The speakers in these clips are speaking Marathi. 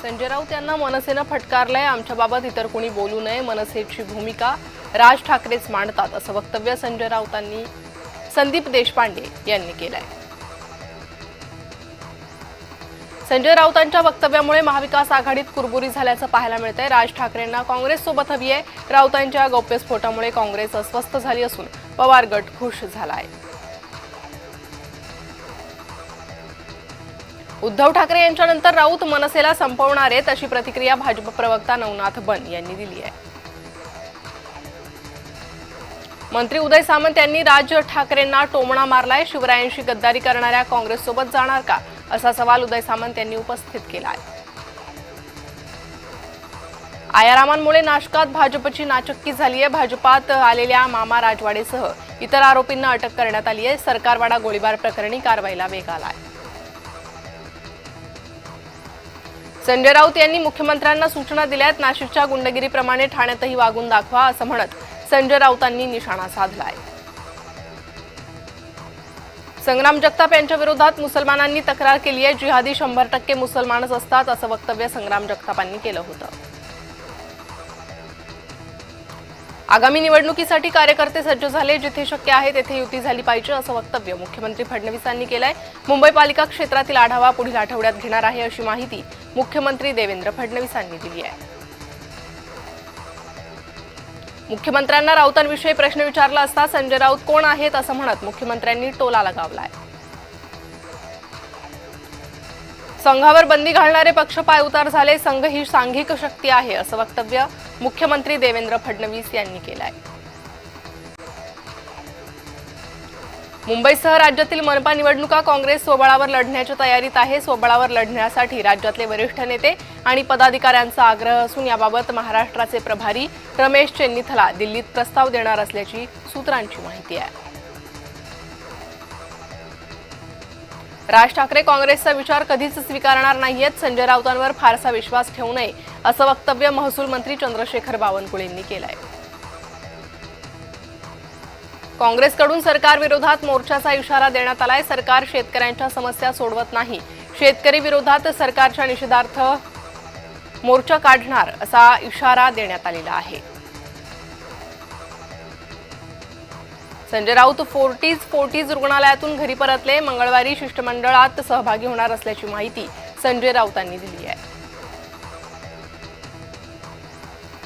संजय राऊत यांना मनसेनं फटकारलंय. आमच्याबाबत इतर कोणी बोलू नये. मनसेची भूमिका राज ठाकरेच मांडतात असं वक्तव्य संजय राऊतांनी संदीप देशपांडे यांनी केलंय. संजय राऊतांच्या वक्तव्यामुळे महाविकास आघाडीत कुरबुरी झाल्याचं पाहायला मिळतंय. राज ठाकरेंना काँग्रेससोबत हवी आहे. राऊतांच्या गौप्यस्फोटामुळे काँग्रेस अस्वस्थ झाली असून पवार गट खुश झालाय. उद्धव ठाकरे यांच्यानंतर राऊत मनसेला संपवणार आहेत अशी प्रतिक्रिया भाजप प्रवक्ता नवनाथ बन यांनी दिली आहे. मंत्री उदय सामंत यांनी राज ठाकरेंना टोमणा मारलाय. शिवरायांशी गद्दारी करणाऱ्या काँग्रेससोबत जाणार का असा सवाल उदय सामंत यांनी उपस्थित केला आहे. आयारामांमुळे नाशकात भाजपची नाचक्की झाली आहे. भाजपात आलेल्या मामा राजवाडेसह इतर आरोपींना अटक करण्यात आली आहे. सरकारवाडा गोळीबार प्रकरणी कारवाईला वेग आलाय. संजय राऊत यांनी मुख्यमंत्र्यांना सूचना दिल्यात. नाशिकच्या गुंडगिरीप्रमाणे ठाण्यातही वागून दाखवा असं म्हणत संजय राऊतांनी निशाणा साधलाय. संग्राम जगताप यांच्या विरोधात मुसलमानांनी तक्रार केली आहे. जिहादी 100% मुसलमानच असतात असं वक्तव्य संग्राम जगतापांनी केलं होतं. आगामी निवडणुकीसाठी कार्यकर्ते सज्ज झाले. जिथे शक्य आहे तेथे युती झाली पाहिजे असं वक्तव्य मुख्यमंत्री फडणवीसांनी केलंय. मुंबई पालिका क्षेत्रातील आढावा पुढील आठवड्यात घेणार आहे अशी माहिती मुख्यमंत्री देवेंद्र फडणवीसांनी दिली आहे. मुख्यमंत्र्यांना राऊतांविषयी प्रश्न विचारला असता संजय राऊत कोण आहेत असं म्हणत मुख्यमंत्र्यांनी टोला लगावलाय. संघावर बंदी घालणारे पक्ष पायउतार झाले. संघ ही सांघिक शक्ती आहे असं वक्तव्य मुख्यमंत्री देवेंद्र फडणवीस यांनी केलंय. मुंबईसह राज्यातील मनपा निवडणुका काँग्रेस स्वबळावर लढण्याच्या तयारीत आहे. स्वबळावर लढण्यासाठी राज्यातले वरिष्ठ नेते आणि पदाधिकाऱ्यांचा आग्रह असून याबाबत महाराष्ट्राचे प्रभारी रमेश चेन्नीथला दिल्लीत प्रस्ताव देणार असल्याची सूत्रांची माहिती आहे. राज ठाकरे काँग्रेसचा विचार कधीच स्वीकारणार नाहीयेत. संजय राऊतांवर फारसा विश्वास ठेवू नये असं वक्तव्य महसूल मंत्री चंद्रशेखर बावनकुळेंनी केलंय. काँग्रेसकडून सरकार विरोधात मोर्चाचा इशारा देण्यात आलाय. सरकार शेतकऱ्यांच्या समस्या सोडवत नाही. शेतकरी विरोधात सरकारच्या निषेधार्थ मोर्चा काढणार असा इशारा देण्यात आलेला आहे. संजय राऊत फोर्टीज रुग्णालयातून घरी परतले. मंगळवारी शिष्टमंडळात सहभागी होणार असल्याची माहिती संजय राऊतांनी दिली आहे.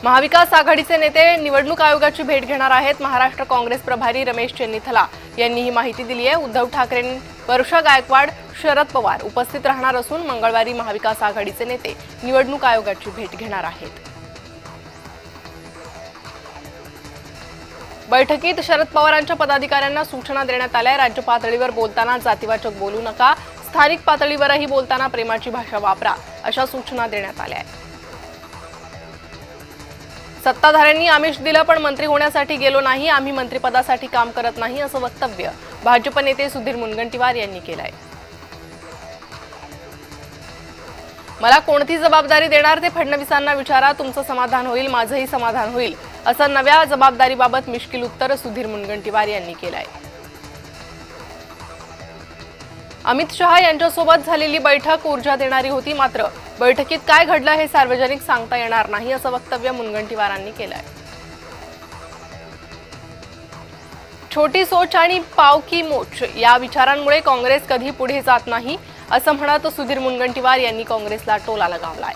महाविकास आघाडीचे नेते निवडणूक आयोगाची भेट घेणार आहेत. महाराष्ट्र काँग्रेस प्रभारी रमेश चेन्नीथला यांनी ही माहिती दिली आहे. उद्धव ठाकरे, वर्षा गायकवाड, शरद पवार उपस्थित राहणार असून मंगळवारी महाविकास आघाडीचे नेते निवडणूक आयोगाची भेट घेणार आहेत. बैठकीत शरद पवारांच्या पदाधिकाऱ्यांना सूचना देण्यात आल्या. राज्य पातळीवर बोलताना जातीवाचक बोलू नका. स्थानिक पातळीवरही बोलताना प्रेमाची भाषा वापरा अशा सूचना देण्यात आल्या. सत्ताधाऱ्यांनी आमिष दिलं पण मंत्री होण्यासाठी गेलो नाही. आम्ही मंत्रिपदासाठी काम करत नाही असं वक्तव्य भाजप नेते सुधीर मुनगंटीवार यांनी केलंय. मला कोणती जबाबदारी देणार ते फडणवीसांना विचारा. तुमचं समाधान होईल, माझंही समाधान होईल असं नव्या जबाबदारीबाबत मिश्किल उत्तर सुधीर मुनगंटीवार यांनी केलंय. अमित शहा यांच्यासोबत झालेली बैठक ऊर्जा देणारी होती. मात्र बैठकीत काय घडलं हे सार्वजनिक सांगता येणार नाही असं वक्तव्य मुनगंटीवारांनी केलंय. छोटी सोच आणि पाव की मोच या विचारांमुळे काँग्रेस कधी पुढे जात नाही असं म्हणत सुधीर मुनगंटीवार यांनी काँग्रेसला टोला लगावलाय.